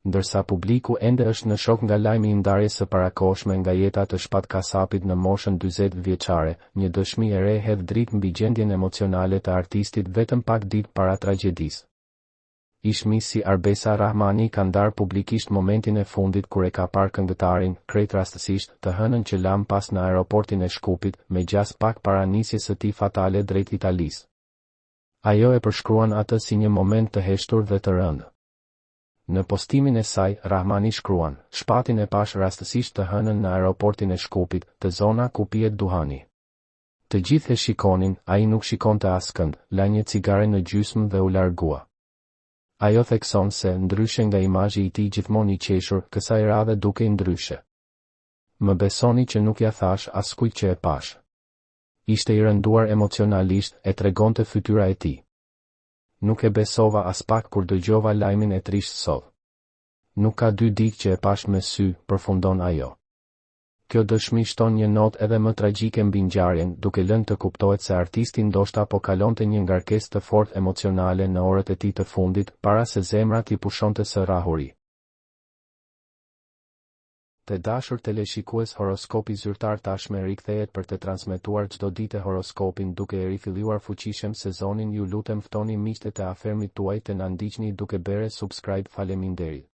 ndërsa publiku ende është në shok nga lajmi i ndarjes së parakohshme nga jeta të Shpat Kasapit në moshën 40 vjeçare, një dëshmi e re hedh dritë mbi gjendjen emocionale të artistit vetëm pak ditë para tragjedisë. Ishmis si Arbesa Rahmani ka ndarë publikisht momentin e fundit kur e ka parë këngëtarin, krejt rastësisht, të hënën që lam pas në aeroportin e Shkupit, me gjas pak para nisjes së tij fatale drejt Italisë. Ajo e përshkruan atë si një moment të heshtur dhe të rëndë. Në postimin e saj, Rahmani shkruan, Shpatin e pash rastësisht të hënën në aeroportin e Shkupit, të zona ku pihet duhani. Të gjithë e shikonin, ai nuk shikonte askënd, la një cigare në gjysmë dhe u largua. Ajo thekson se, ndryshe nga imazhi i tij gjithmonë i qeshur, kësaj radhe dukej ndryshe. Më besoni që nuk ja thash askujt që e pash. Ishte i rënduar emocionalisht, e tregonte fytyra e tij. Nuk e besova as pak kur dëgjova lajmin e trisht sot. Nuk ka 2 ditë që e pash me sy, përfundon ajo. Kjo dëshmi shton një notë edhe më tragjike mbi ngjarjen, duke lënë të kuptohet se artisti ndoshta po kalonte një ngarkesë të fortë emocionale në orët e tij të fundit, para se zemra t'i pushonte së rahuri. Të dashur teleshikues, horoskopi zyrtar tashme rikthehet për të transmetuar çdo ditë horoskopin duke e rifilluar fuqishëm sezonin. Ju lutem ftoni miqtë e Afermit tuaj të na ndiqni duke bërë subscribe. Faleminderit.